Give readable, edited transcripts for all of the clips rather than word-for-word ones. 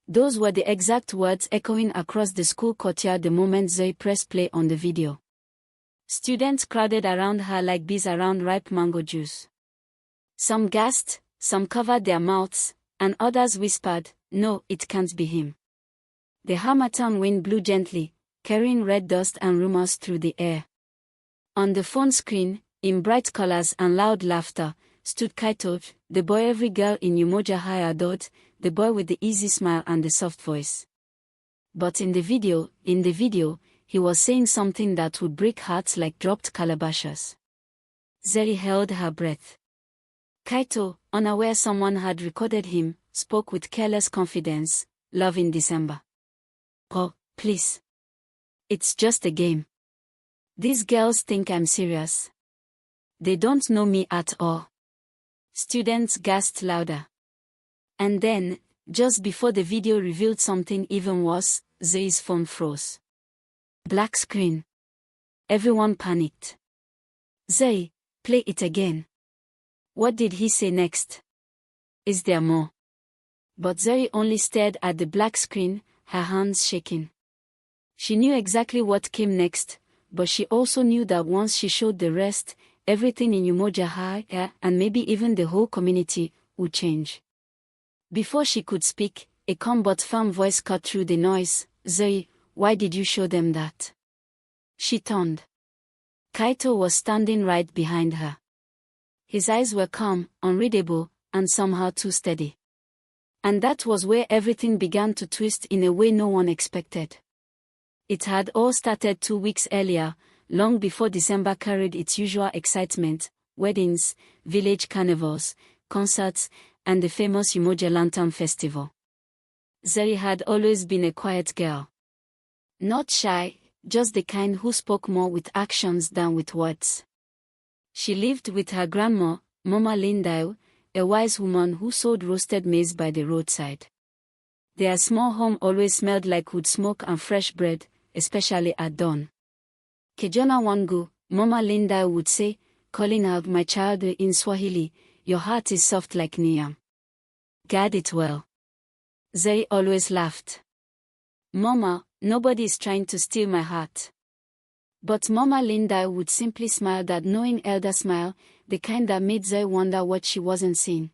Those were the exact words echoing across the school courtyard the moment Zuri pressed play on the video. Students crowded around her like bees around ripe mango juice. Some gasped, some covered their mouths, and others whispered, "No, it can't be him." The harmattan wind blew gently, carrying red dust and rumors through the air. On the phone screen, in bright colors and loud laughter, stood Kaito, the boy every girl in Umoja High adored, the boy with the easy smile and the soft voice. But in the video, he was saying something that would break hearts like dropped calabashes. Zuri held her breath. Kaito, unaware someone had recorded him, spoke with careless confidence, "Love in December. Oh, please. It's just a game. These girls think I'm serious. They don't know me at all." Students gasped louder. And then, just before the video revealed something even worse, Zuri's phone froze. Black screen. Everyone panicked. "Zuri, play it again. What did he say next? Is there more?" But Zuri only stared at the black screen, her hands shaking. She knew exactly what came next, but she also knew that once she showed the rest, everything in Umoja High, and maybe even the whole community, would change. Before she could speak, a calm but firm voice cut through the noise. "Zuri, why did you show them that?" She turned. Kaito was standing right behind her. His eyes were calm, unreadable, and somehow too steady. And that was where everything began to twist in a way no one expected. It had all started 2 weeks earlier, long before December carried its usual excitement: weddings, village carnivals, concerts, and the famous Umoja Lantern Festival. Zuri had always been a quiet girl. Not shy, just the kind who spoke more with actions than with words. She lived with her grandma, Mama Lindau, a wise woman who sold roasted maize by the roadside. Their small home always smelled like wood smoke and fresh bread, especially at dawn. "Kijana wangu," Mama Lindau would say, calling out my child in Swahili, "your heart is soft like Niam. Guard it well." Zuri always laughed. "Mama, nobody is trying to steal my heart." But Mama Linda would simply smile, that knowing elder smile, the kind that made Zuri wonder what she wasn't seeing.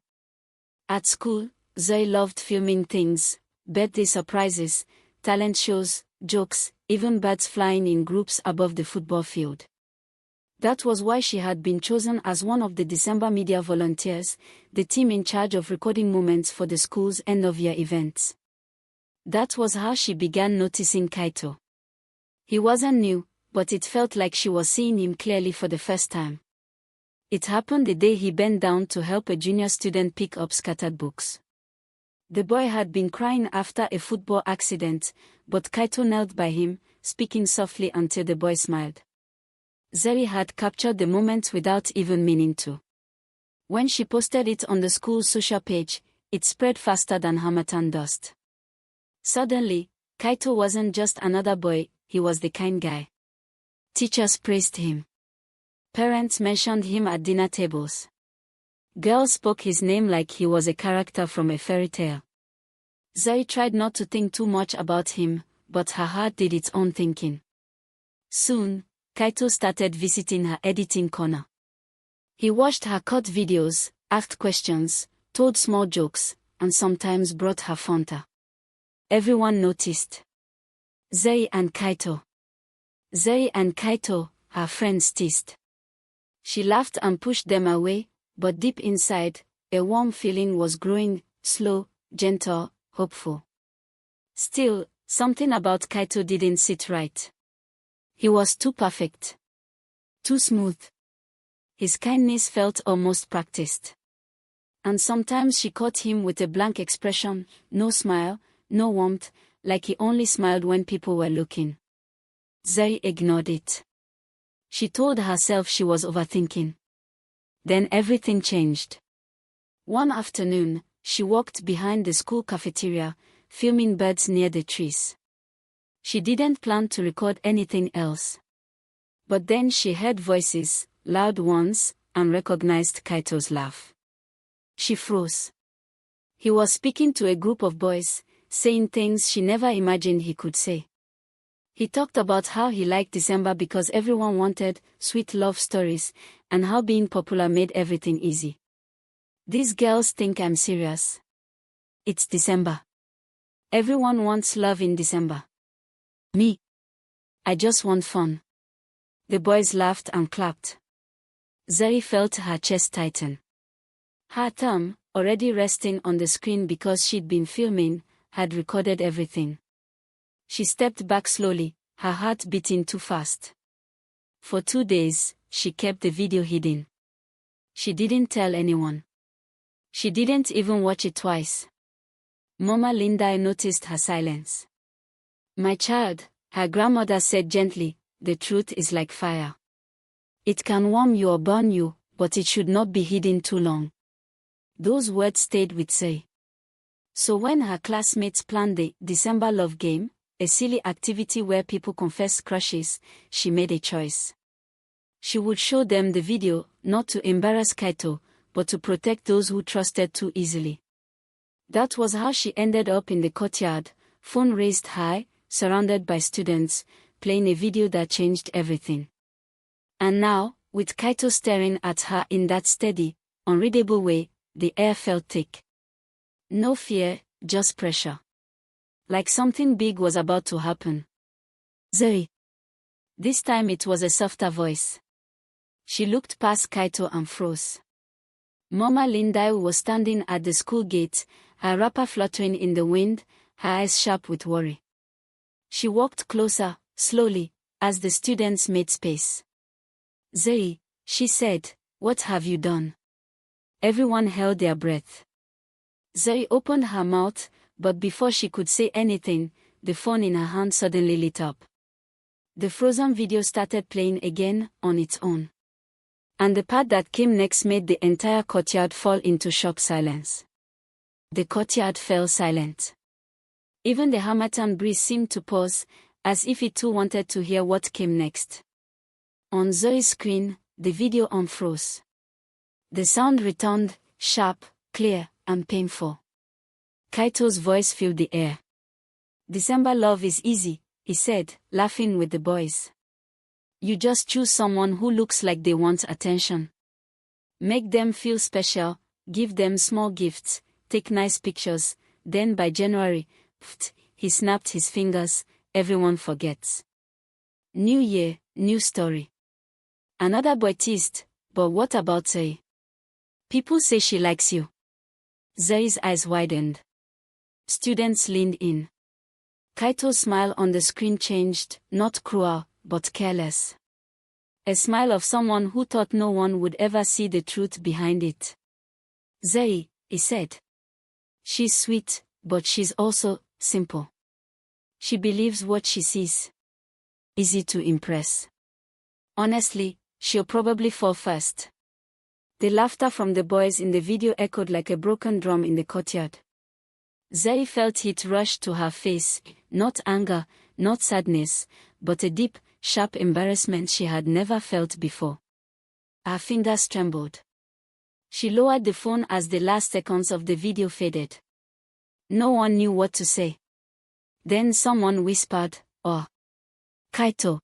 At school, Zuri loved filming things: birthday surprises, talent shows, jokes, even birds flying in groups above the football field. That was why she had been chosen as one of the December media volunteers, the team in charge of recording moments for the school's end-of-year events. That was how she began noticing Kaito. He wasn't new, but it felt like she was seeing him clearly for the first time. It happened the day he bent down to help a junior student pick up scattered books. The boy had been crying after a football accident, but Kaito knelt by him, speaking softly until the boy smiled. Zuri had captured the moment without even meaning to. When she posted it on the school's social page, it spread faster than harmattan dust. Suddenly, Kaito wasn't just another boy, he was the kind guy. Teachers praised him. Parents mentioned him at dinner tables. Girls spoke his name like he was a character from a fairy tale. Zuri tried not to think too much about him, but her heart did its own thinking. Soon, Kaito started visiting her editing corner. He watched her cut videos, asked questions, told small jokes, and sometimes brought her Fanta. Everyone noticed. Zuri and Kaito. Zuri and Kaito, her friends teased. She laughed and pushed them away, but deep inside, a warm feeling was growing, slow, gentle, hopeful. Still, something about Kaito didn't sit right. He was too perfect. Too smooth. His kindness felt almost practiced. And sometimes she caught him with a blank expression, no smile, no warmth, like he only smiled when people were looking. Zuri ignored it. She told herself she was overthinking. Then everything changed. One afternoon, she walked behind the school cafeteria, filming birds near the trees. She didn't plan to record anything else. But then she heard voices, loud ones, and recognized Kaito's laugh. She froze. He was speaking to a group of boys, saying things she never imagined he could say. He talked about how he liked December because everyone wanted sweet love stories, and how being popular made everything easy. These girls think I'm serious. It's December. Everyone wants love in December. Me? I just want fun. The boys laughed and clapped. Zuri felt her chest tighten. Her thumb, already resting on the screen because she'd been filming, had recorded everything. She stepped back slowly, her heart beating too fast. For 2 days, she kept the video hidden. She didn't tell anyone. She didn't even watch it twice. Mama Linda noticed her silence. "My child," her grandmother said gently, "the truth is like fire. It can warm you or burn you, but it should not be hidden too long." Those words stayed with Zuri. So when her classmates planned the December love game, a silly activity where people confess crushes, she made a choice. She would show them the video, not to embarrass Kaito, but to protect those who trusted too easily. That was how she ended up in the courtyard, phone raised high, surrounded by students, playing a video that changed everything. And now, with Kaito staring at her in that steady, unreadable way, the air felt thick. No fear, just pressure. Like something big was about to happen. "Zuri." This time it was a softer voice. She looked past Kaito and froze. Mama Linda was standing at the school gate, her wrapper fluttering in the wind, her eyes sharp with worry. She walked closer, slowly, as the students made space. "Zuri," she said, "what have you done?" Everyone held their breath. Zuri opened her mouth, but before she could say anything, the phone in her hand suddenly lit up. The frozen video started playing again, on its own. And the part that came next made the entire courtyard fall into shocked silence. The courtyard fell silent. Even the harmattan breeze seemed to pause, as if it too wanted to hear what came next. On Zuri's screen, the video unfroze. The sound returned, sharp, clear, and painful. Kaito's voice filled the air. "December love is easy," he said, laughing with the boys. "You just choose someone who looks like they want attention. Make them feel special, give them small gifts, take nice pictures, then by January, he snapped his fingers, everyone forgets. New year, new story." Another boy teased, "But what about Zuri? People say she likes you." Zuri's eyes widened. Students leaned in. Kaito's smile on the screen changed, not cruel, but careless. A smile of someone who thought no one would ever see the truth behind it. "Zuri," he said. "She's sweet, but she's also simple. She believes what she sees. Easy to impress. Honestly, she'll probably fall first." The laughter from the boys in the video echoed like a broken drum in the courtyard. Zuri felt heat rush to her face, not anger, not sadness, but a deep, sharp embarrassment she had never felt before. Her fingers trembled. She lowered the phone as the last seconds of the video faded. No one knew what to say. Then someone whispered, "Oh, Kaito.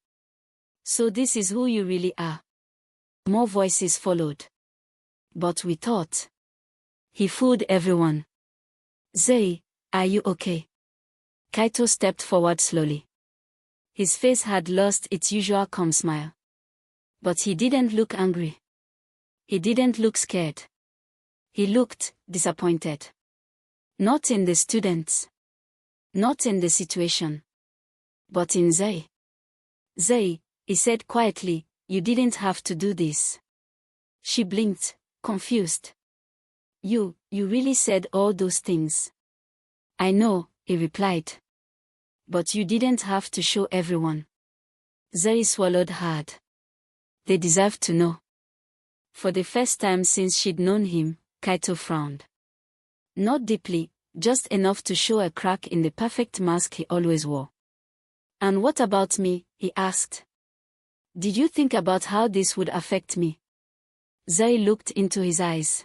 So this is who you really are." More voices followed. "But we thought." He fooled everyone. "Zuri, are you okay?" Kaito stepped forward slowly. His face had lost its usual calm smile. But he didn't look angry. He didn't look scared. He looked disappointed. Not in the students. Not in the situation. But in Zuri. "Zuri," he said quietly, "you didn't have to do this." She blinked, confused. You really said all those things." "I know," he replied. "But you didn't have to show everyone." Zuri swallowed hard. They deserved to know. For the first time since she'd known him, Kaito frowned. Not deeply, just enough to show a crack in the perfect mask he always wore. "And what about me?" he asked. "Did you think about how this would affect me?" Zuri looked into his eyes.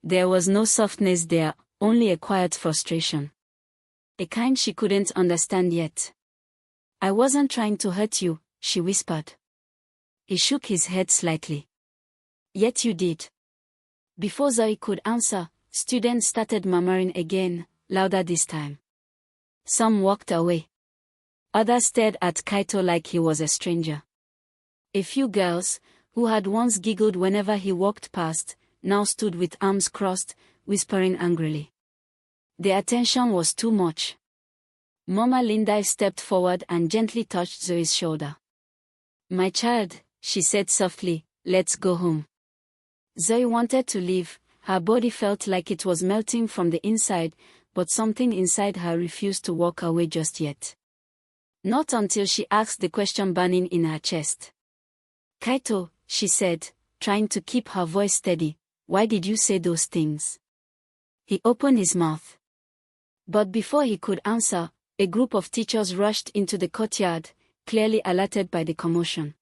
There was no softness there, only a quiet frustration. a kind she couldn't understand yet. I wasn't trying to hurt you, she whispered. He shook his head slightly. Yet you did. Before Zuri could answer, students started murmuring again, louder this time. Some walked away. Others stared at Kaito like he was a stranger. A few girls, who had once giggled whenever he walked past, now stood with arms crossed, whispering angrily. The attention was too much. Mama Linda stepped forward and gently touched Zoe's shoulder. My child, she said softly, let's go home. Zoe wanted to leave, her body felt like it was melting from the inside, but something inside her refused to walk away just yet. Not until she asked the question burning in her chest. Kaito, she said, trying to keep her voice steady, why did you say those things? He opened his mouth. But before he could answer, a group of teachers rushed into the courtyard, clearly alerted by the commotion.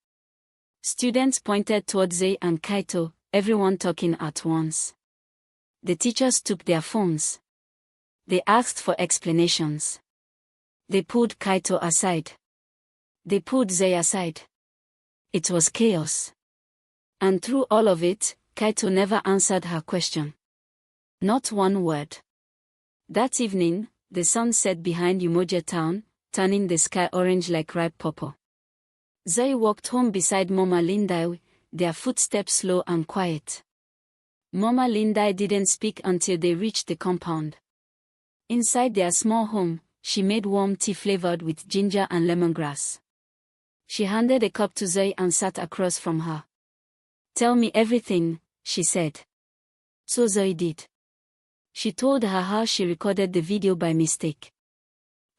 Students pointed towards Zei and Kaito, everyone talking at once. The teachers took their phones. They asked for explanations. They pulled Kaito aside. They pulled Zei aside. It was chaos. And through all of it, Kaito never answered her question. Not one word. That evening, the sun set behind Umoja town, turning the sky orange like ripe pawpaw. Zuri walked home beside Mama Lindai, their footsteps slow and quiet. Mama Lindai didn't speak until they reached the compound. Inside their small home, she made warm tea flavored with ginger and lemongrass. She handed a cup to Zuri and sat across from her. Tell me everything, she said. So Zuri did. She told her how she recorded the video by mistake.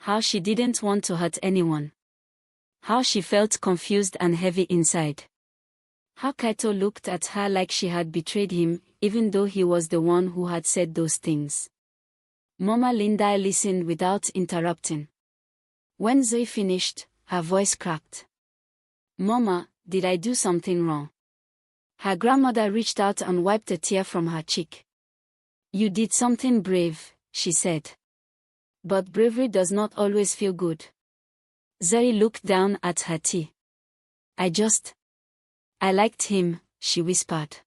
How she didn't want to hurt anyone. How she felt confused and heavy inside. How Kaito looked at her like she had betrayed him, even though he was the one who had said those things. Mama Lindai listened without interrupting. When Zuri finished, her voice cracked. Mama, did I do something wrong? Her grandmother reached out and wiped a tear from her cheek. You did something brave, she said. But bravery does not always feel good. Zuri looked down at her tea. I liked him, she whispered.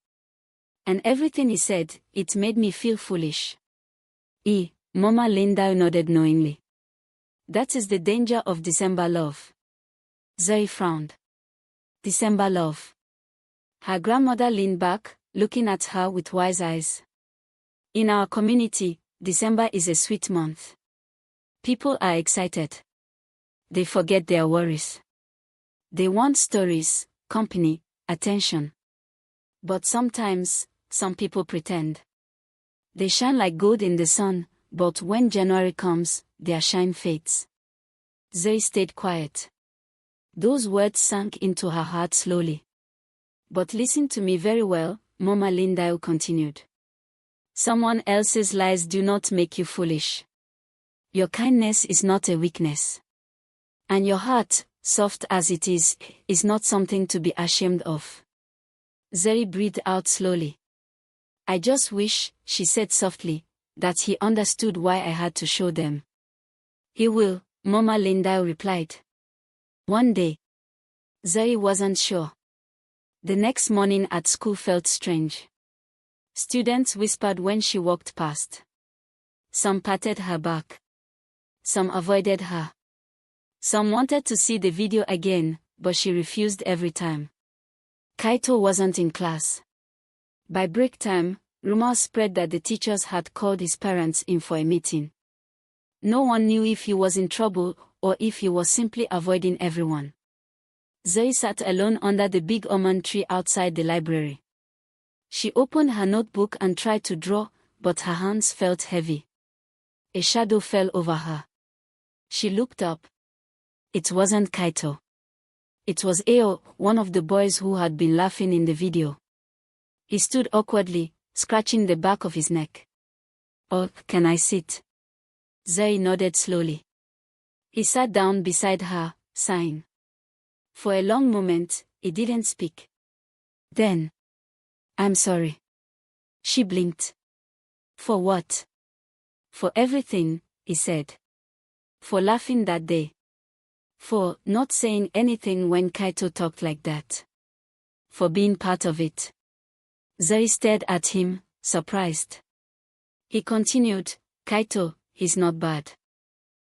And everything he said, it made me feel foolish. Mama Linda nodded knowingly. That is the danger of December love. Zuri frowned. December love. Her grandmother leaned back, looking at her with wise eyes. In our community, December is a sweet month. People are excited. They forget their worries. They want stories, company, attention. But sometimes, some people pretend. They shine like gold in the sun, but when January comes, their shine fades. Zuri stayed quiet. Those words sank into her heart slowly. But listen to me very well, Mama Lindai continued. Someone else's lies do not make you foolish. Your kindness is not a weakness. And your heart, soft as it is not something to be ashamed of. Zuri breathed out slowly. I just wish, she said softly, that he understood why I had to show them. He will, Mama Lindai replied. One day. Zuri wasn't sure. The next morning at school felt strange. Students whispered when she walked past. Some patted her back. Some avoided her. Some wanted to see the video again, but she refused every time. Kaito wasn't in class. By break time, rumors spread that the teachers had called his parents in for a meeting. No one knew if he was in trouble or if he was simply avoiding everyone. Zuri sat alone under the big almond tree outside the library. She opened her notebook and tried to draw, but her hands felt heavy. A shadow fell over her. She looked up. It wasn't Kaito. It was Ao, one of the boys who had been laughing in the video. He stood awkwardly, scratching the back of his neck. Oh, can I sit? Zuri nodded slowly. He sat down beside her, sighing. For a long moment, he didn't speak. Then, I'm sorry. She blinked. For what? For everything, he said. For laughing that day. For not saying anything when Kaito talked like that. For being part of it. Zuri stared at him, surprised. He continued, Kaito, he's not bad.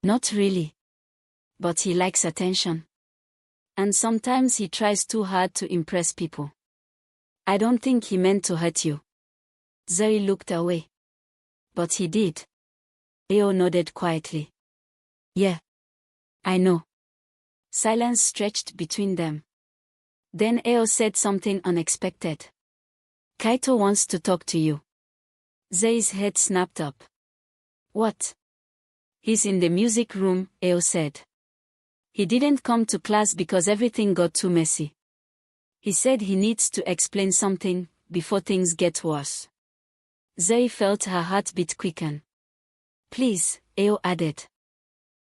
Not really. But he likes attention. And sometimes he tries too hard to impress people. I don't think he meant to hurt you. Zuri looked away. But he did. Ao nodded quietly. Yeah. I know. Silence stretched between them. Then Ao said something unexpected. Kaito wants to talk to you. Zuri's head snapped up. What? He's in the music room, Ao said. He didn't come to class because everything got too messy. He said he needs to explain something before things get worse. Zuri felt her heartbeat quicken. Please, Ao added.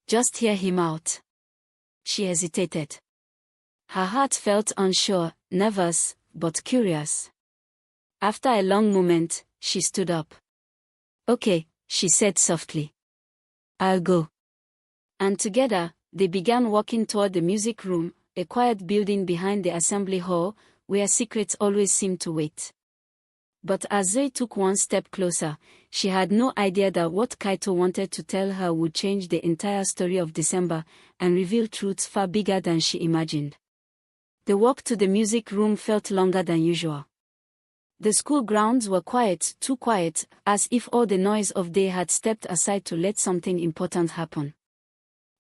Just hear him out. She hesitated. Her heart felt unsure, nervous, but curious. After a long moment, she stood up. Okay, she said softly. I'll go. And together, they began walking toward the music room, a quiet building behind the assembly hall, where secrets always seemed to wait. But as Zuri took one step closer, she had no idea that what Kaito wanted to tell her would change the entire story of December and reveal truths far bigger than she imagined. The walk to the music room felt longer than usual. The school grounds were quiet, too quiet, as if all the noise of day had stepped aside to let something important happen.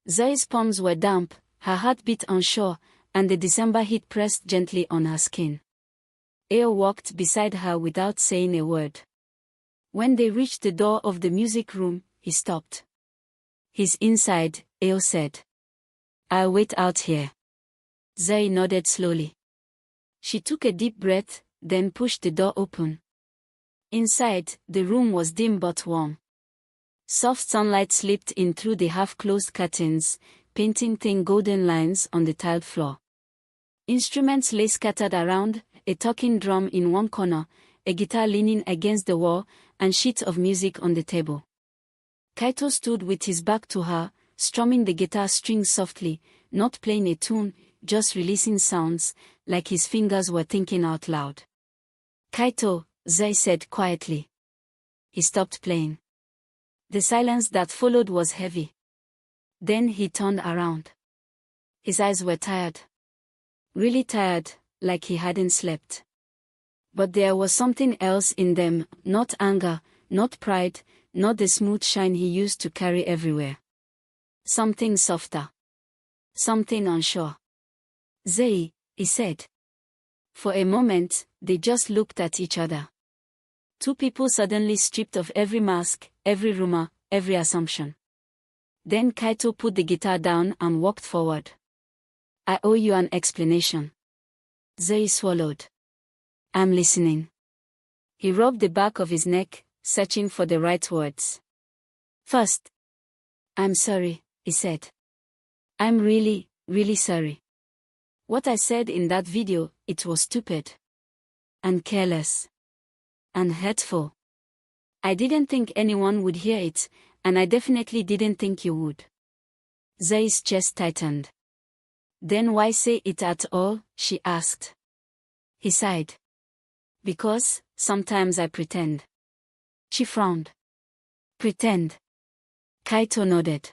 Zuri's palms were damp, her heartbeat unsure, and the December heat pressed gently on her skin. Ao walked beside her without saying a word. When they reached the door of the music room, he stopped. He's inside, Ao said. I'll wait out here. Zuri nodded slowly. She took a deep breath, then pushed the door open. Inside, the room was dim but warm. Soft sunlight slipped in through the half-closed curtains, painting thin golden lines on the tiled floor. Instruments lay scattered around, a talking drum in one corner, a guitar leaning against the wall, and sheets of music on the table. Kaito stood with his back to her, strumming the guitar strings softly, not playing a tune, just releasing sounds, like his fingers were thinking out loud. Kaito, Zuri said quietly. He stopped playing. The silence that followed was heavy. Then he turned around. His eyes were tired. Really tired, like he hadn't slept. But there was something else in them, not anger, not pride, not the smooth shine he used to carry everywhere. Something softer. Something unsure. Zuri, he said. For a moment, they just looked at each other. Two people suddenly stripped of every mask, every rumor, every assumption. Then Kaito put the guitar down and walked forward. I owe you an explanation. Zuri swallowed. I'm listening. He rubbed the back of his neck, searching for the right words. First. I'm sorry, he said. I'm really, really sorry. What I said in that video, it was stupid. And careless. And hurtful. I didn't think anyone would hear it, and I definitely didn't think you would. Zuri's chest tightened. Then why say it at all? She asked. He sighed. Because, sometimes I pretend. She frowned. Pretend. Kaito nodded.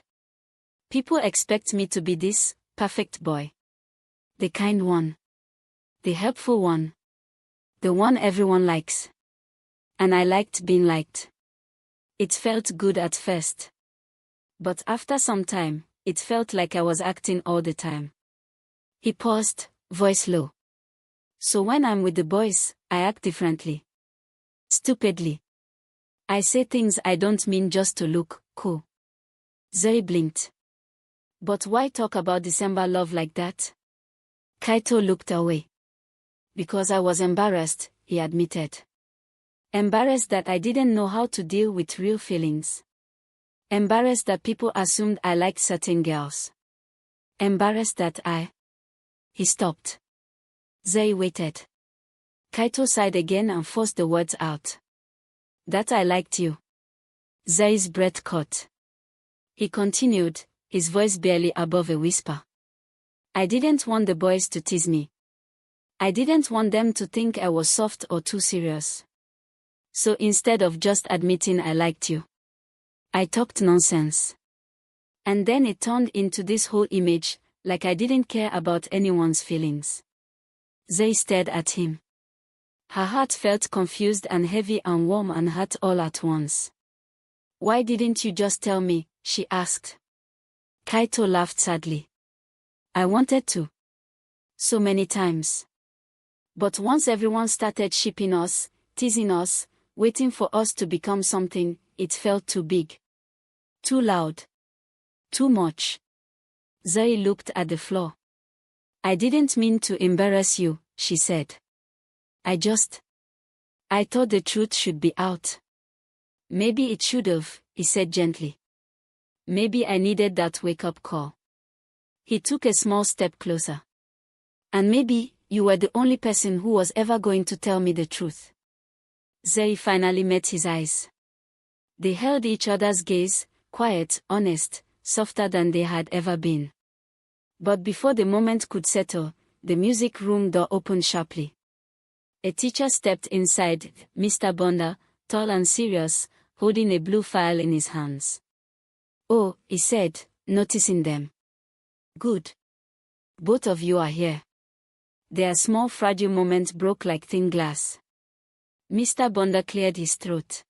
People expect me to be this perfect boy. The kind one. The helpful one. The one everyone likes. And I liked being liked. It felt good at first. But after some time, it felt like I was acting all the time. He paused, voice low. So when I'm with the boys, I act differently. Stupidly. I say things I don't mean just to look cool. Zuri blinked. But why talk about December love like that? Kaito looked away. Because I was embarrassed, he admitted. Embarrassed that I didn't know how to deal with real feelings. Embarrassed that people assumed I liked certain girls. Embarrassed that He stopped. Zuri waited. Kaito sighed again and forced the words out. That I liked you. Zuri's breath caught. He continued, his voice barely above a whisper. I didn't want the boys to tease me. I didn't want them to think I was soft or too serious. So instead of just admitting I liked you, I talked nonsense. And then it turned into this whole image, like I didn't care about anyone's feelings. Zuri stared at him. Her heart felt confused and heavy and warm and hot all at once. Why didn't you just tell me? She asked. Kaito laughed sadly. I wanted to. So many times. But once everyone started shipping us, teasing us, waiting for us to become something, it felt too big. Too loud. Too much. Zuri looked at the floor. I didn't mean to embarrass you, she said. I thought the truth should be out. Maybe it should've, he said gently. Maybe I needed that wake-up call. He took a small step closer. And maybe you were the only person who was ever going to tell me the truth. Zuri finally met his eyes. They held each other's gaze, quiet, honest, softer than they had ever been. But before the moment could settle, the music room door opened sharply. A teacher stepped inside, Mr. Bonda, tall and serious, holding a blue file in his hands. Oh, he said, noticing them. Good. Both of you are here. Their small fragile moments broke like thin glass. Mr. Bonda cleared his throat.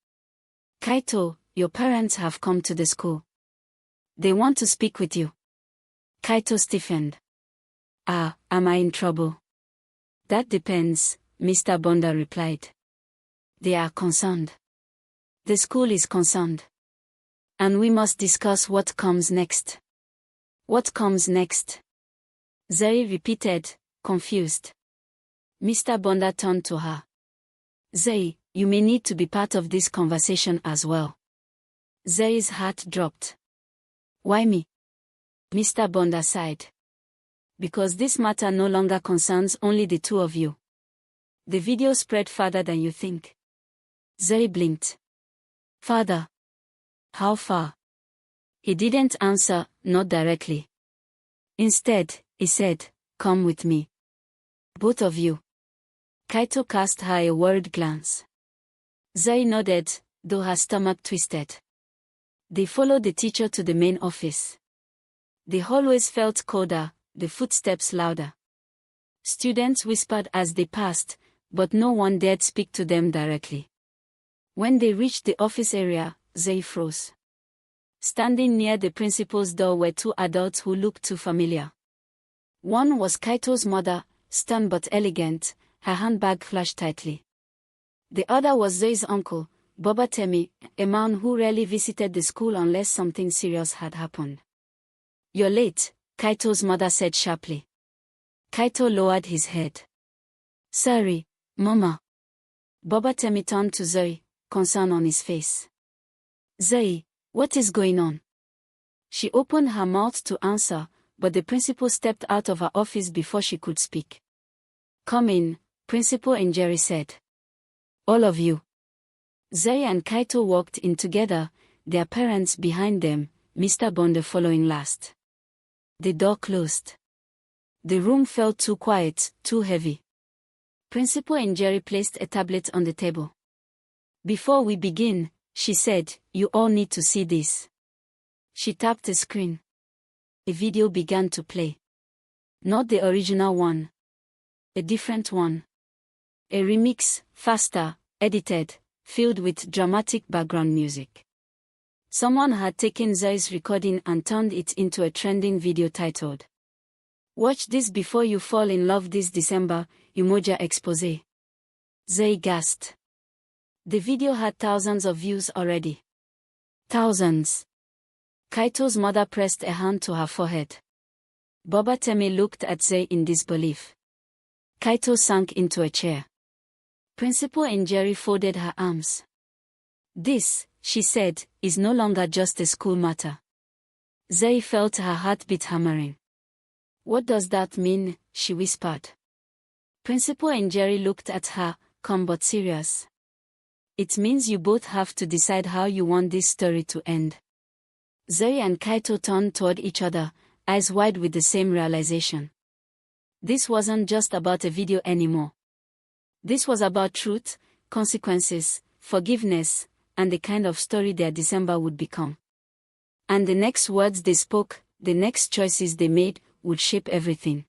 Kaito, your parents have come to the school. They want to speak with you. Kaito stiffened. Am I in trouble? That depends, Mr. Bonda replied. They are concerned. The school is concerned. And we must discuss what comes next. What comes next? Zuri repeated, confused. Mr. Bonda turned to her. Zuri, you may need to be part of this conversation as well. Zuri's heart dropped. Why me? Mr. Bonda sighed. Because this matter no longer concerns only the two of you. The video spread farther than you think. Zuri blinked. Farther? How far? He didn't answer, not directly. Instead, he said, come with me. Both of you. Kaito cast her a worried glance. Zuri nodded, though her stomach twisted. They followed the teacher to the main office. The hallways felt colder, the footsteps louder. Students whispered as they passed, but no one dared speak to them directly. When they reached the office area, Zuri froze. Standing near the principal's door were two adults who looked too familiar. One was Kaito's mother, stern but elegant, her handbag clutched tightly. The other was Zuri's uncle, Bobatemi, a man who rarely visited the school unless something serious had happened. You're late, Kaito's mother said sharply. Kaito lowered his head. Sorry, Mama. Bobatemi turned to Zuri, concern on his face. Zuri, what is going on? She opened her mouth to answer, but the principal stepped out of her office before she could speak. Come in, Principal Injeri said. All of you. Zuri and Kaito walked in together, their parents behind them, Mr. Bonda following last. The door closed. The room felt too quiet, too heavy. Principal Injeri placed a tablet on the table. Before we begin, she said, you all need to see this. She tapped the screen. A video began to play. Not the original one. A different one. A remix, faster, edited, filled with dramatic background music. Someone had taken Zuri's recording and turned it into a trending video titled, Watch This Before You Fall in Love This December, Umoja Expose. Zuri gasped. The video had thousands of views already. Thousands. Kaito's mother pressed a hand to her forehead. Bobatemi looked at Zuri in disbelief. Kaito sank into a chair. Principal Injeri folded her arms. This, she said, is no longer just a school matter. Zuri felt her heartbeat hammering. What does that mean? She whispered. Principal Injeri looked at her, calm but serious. It means you both have to decide how you want this story to end. Zuri and Kaito turned toward each other, eyes wide with the same realization. This wasn't just about a video anymore. This was about truth, consequences, forgiveness, and the kind of story their December would become. And the next words they spoke, the next choices they made, would shape everything.